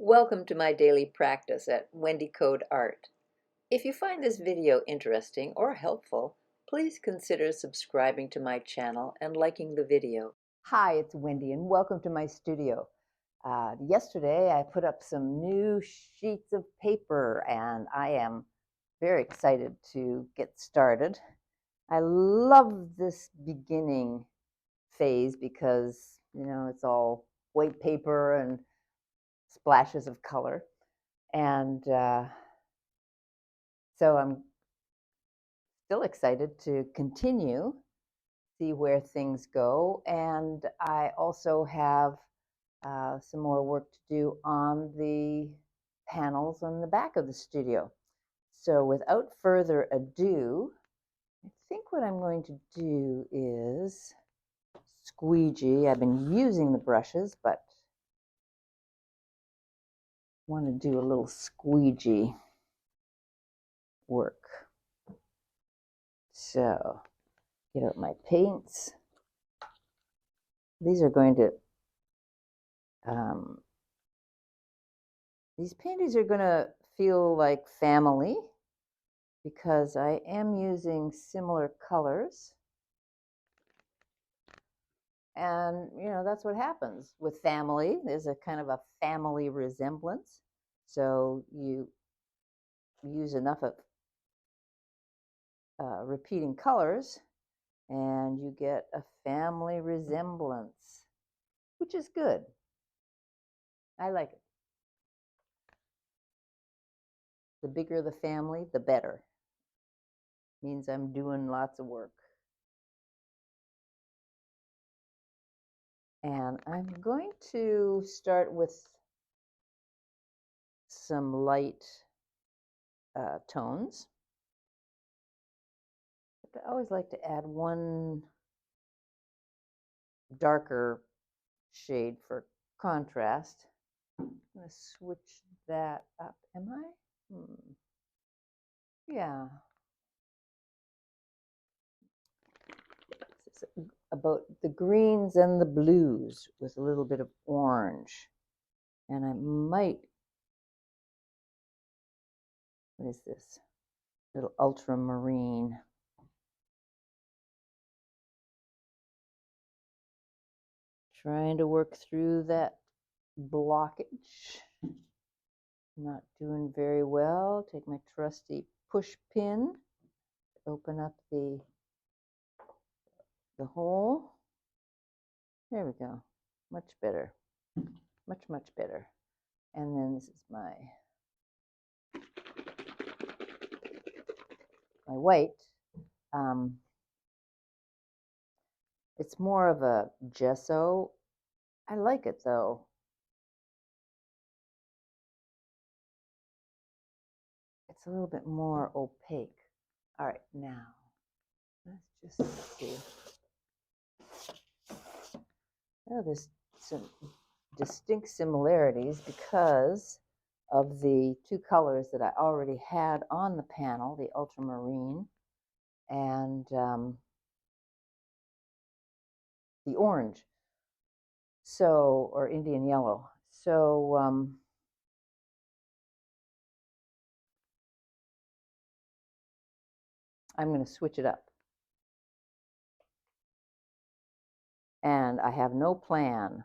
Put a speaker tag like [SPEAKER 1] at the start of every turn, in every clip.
[SPEAKER 1] Welcome to my daily practice at Wendy Coad Art. If you find this video interesting or helpful, please consider subscribing to my channel and liking the video.
[SPEAKER 2] Hi, it's Wendy and welcome to my studio. Yesterday I put up some new sheets of paper and I am very excited to get started. I love this beginning phase because, it's all white paper and splashes of color. And so I'm still excited to continue, see where things go. And I also have some more work to do on the panels on the back of the studio. So without further ado, I think what I'm going to do is squeegee. I've been using the brushes, but want to do a little squeegee work. So get out my paints. These are going to these paintings are going to feel like family because I am using similar colors. And, that's what happens with family. There's a kind of a family resemblance. So you use enough of repeating colors and you get a family resemblance, which is good. I like it. The bigger the family, the better. Means I'm doing lots of work. And I'm going to start with some light tones. But I always like to add one darker shade for contrast. I'm going to switch that up. Am I? Yeah. It's about the greens and the blues with a little bit of orange. And I might, what is this? Little ultramarine. Trying to work through that blockage. Not doing very well. Take my trusty push pin, open up the hole. There we go. Much better. Much better. And then this is my white. It's more of a gesso. I like it though. It's a little bit more opaque. All right, now let's just see. Oh, there's some distinct similarities because of the two colors that I already had on the panel, the ultramarine and the orange, so, or Indian yellow. So I'm going to switch it up. And I have no plan.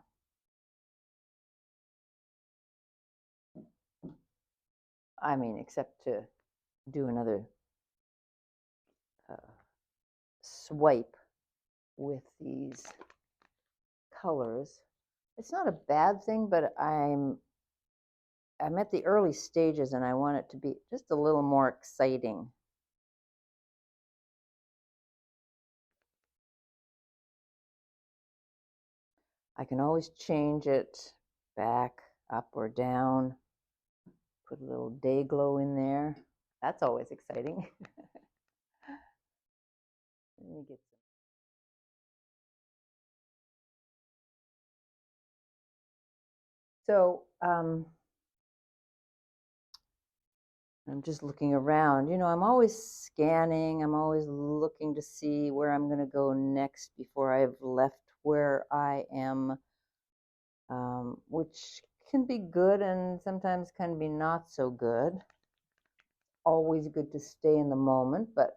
[SPEAKER 2] I mean, except to do another swipe with these colors. It's not a bad thing, but I'm at the early stages and I want it to be just a little more exciting. I can always change it back, up or down. Put a little day glow in there. That's always exciting. Let me get some. So I'm just looking around. I'm always scanning. I'm always looking to see where I'm going to go next before I've left where I am, which can be good and sometimes can be not so good. Always good to stay in the moment, but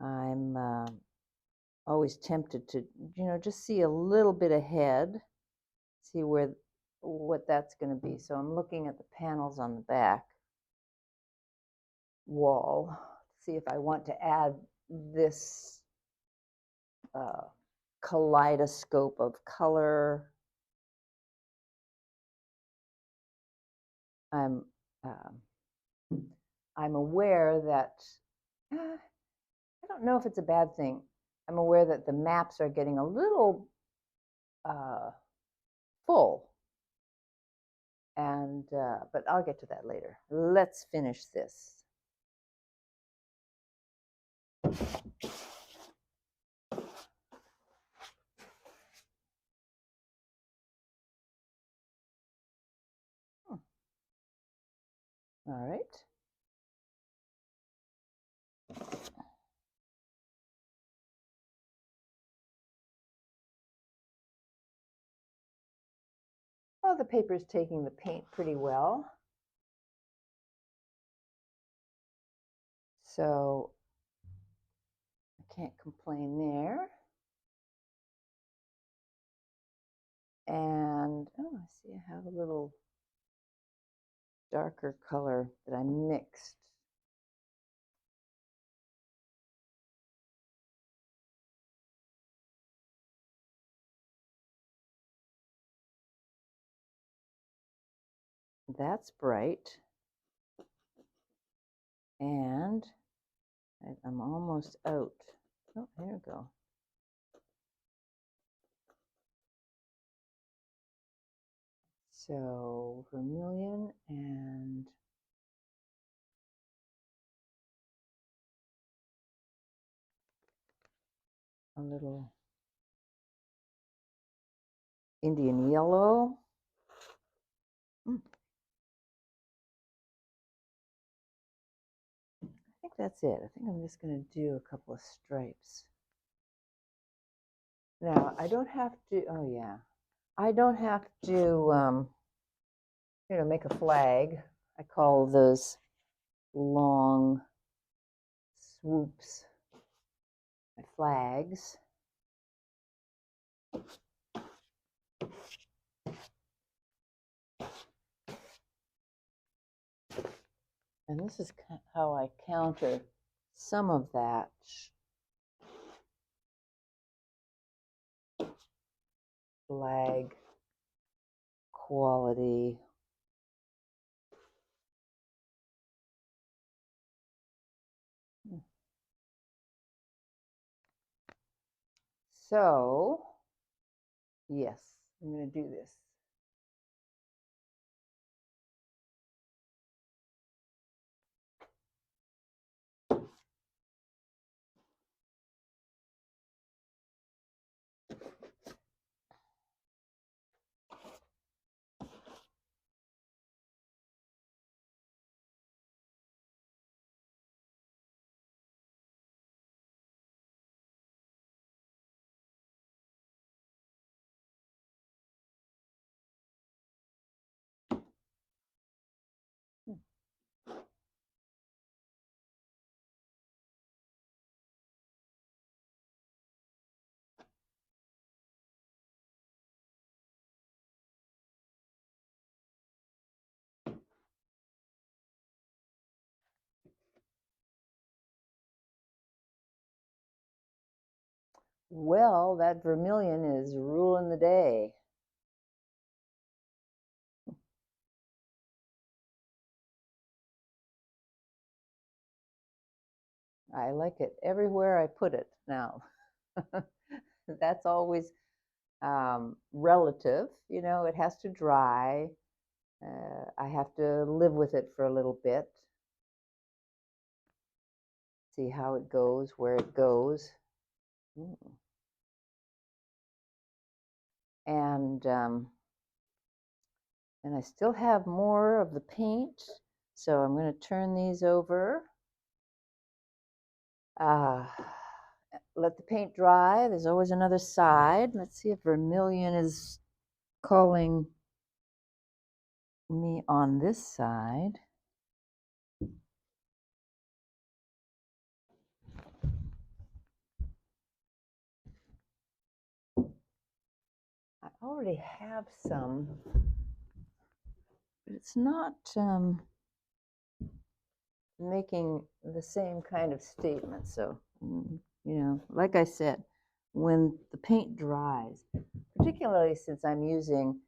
[SPEAKER 2] I'm always tempted to, just see a little bit ahead, see what that's going to be. So I'm looking at the panels on the back wall, see if I want to add this kaleidoscope of color. I'm aware that I don't know if it's a bad thing. I'm aware that the maps are getting a little full, and but I'll get to that later. Let's finish this. All right. Oh, the paper's taking the paint pretty well. So I can't complain there. And, oh, I see I have a little darker color that I mixed. That's bright. And I'm almost out. Oh, there we go. So vermilion and a little Indian yellow. I think that's it. I think I'm just going to do a couple of stripes. Now, I don't have to, oh yeah, I don't have to, make a flag. I call those long swoops my flags. And this is how I counter some of that flag quality. So, yes, I'm going to do this. Well, that vermilion is ruling the day. I like it everywhere I put it now. That's always relative. It has to dry. I have to live with it for a little bit. See how it goes, where it goes. And I still have more of the paint, so I'm going to turn these over. let the paint dry. There's always another side. Let's see if vermilion is calling me on this side. I already have some, but it's not making the same kind of statement. So, like I said, when the paint dries, particularly since I'm using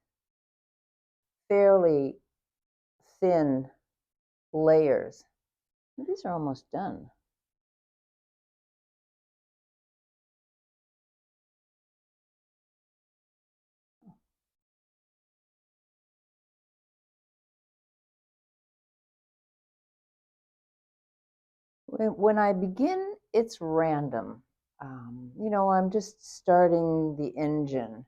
[SPEAKER 2] fairly thin layers, these are almost done. When I begin, it's random. I'm just starting the engine.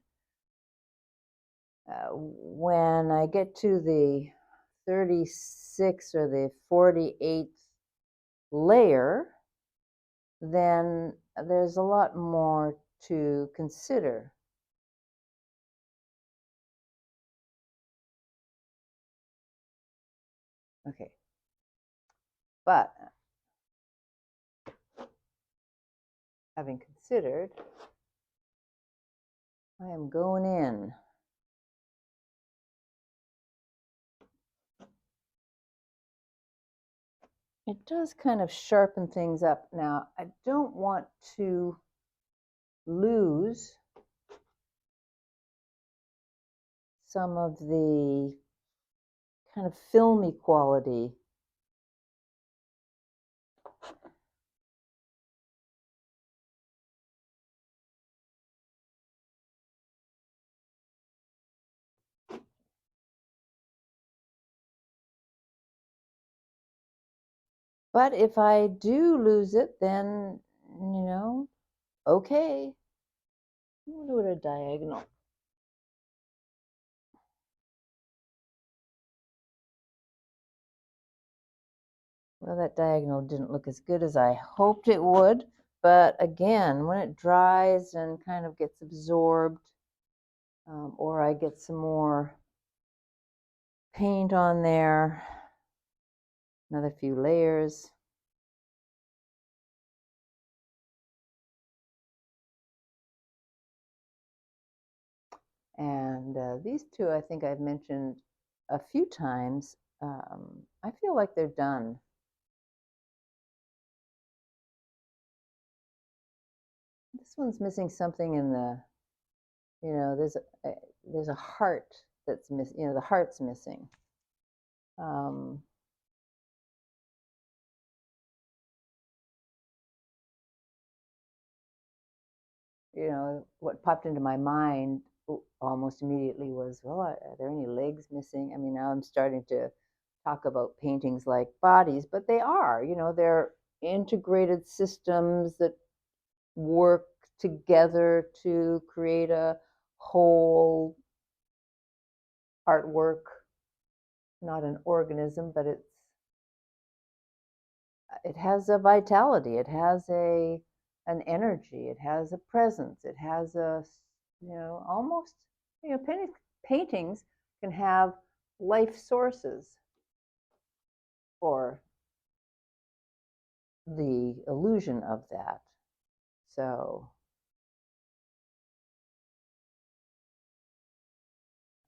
[SPEAKER 2] When I get to the 36 or the 48th layer, then there's a lot more to consider. Okay, but having considered, I am going in. It does kind of sharpen things up. Now, I don't want to lose some of the kind of filmy quality. But if I do lose it, then, okay. We'll do it a diagonal. Well, that diagonal didn't look as good as I hoped it would. But again, when it dries and kind of gets absorbed, or I get some more paint on there, another few layers. And these two, I think I've mentioned a few times. I feel like they're done. This one's missing something in the, there's a heart that's missing. The heart's missing. What popped into my mind almost immediately was, well, are there any legs missing? I mean, now I'm starting to talk about paintings like bodies, but they are, they're integrated systems that work together to create a whole artwork, not an organism, but it has a vitality, it has an energy, it has a presence, it has almost, paintings can have life sources for the illusion of that. So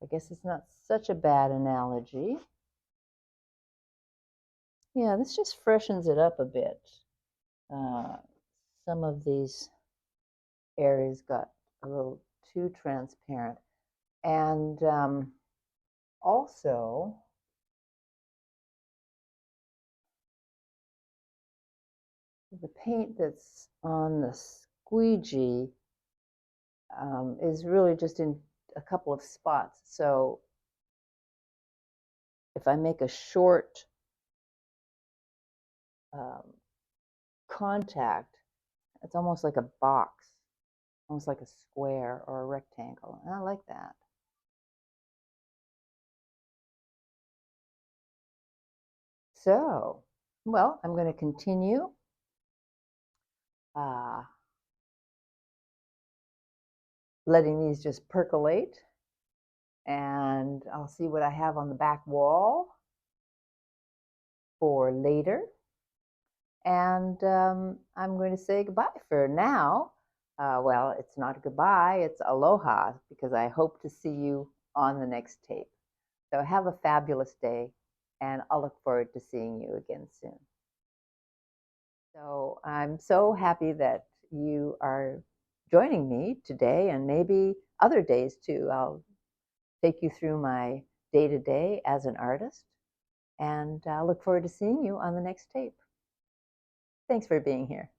[SPEAKER 2] I guess it's not such a bad analogy. Yeah, this just freshens it up a bit. Some of these areas got a little too transparent. And also, the paint that's on the squeegee is really just in a couple of spots. So if I make a short contact, it's almost like a box, almost like a square or a rectangle. And I like that. So, well, I'm going to continue. letting these just percolate, and I'll see what I have on the back wall for later. And I'm going to say goodbye for now. Well, it's not a goodbye, it's aloha, because I hope to see you on the next tape. So have a fabulous day, and I'll look forward to seeing you again soon. So I'm so happy that you are joining me today, and maybe other days too. I'll take you through my day-to-day as an artist, and I look forward to seeing you on the next tape. Thanks for being here.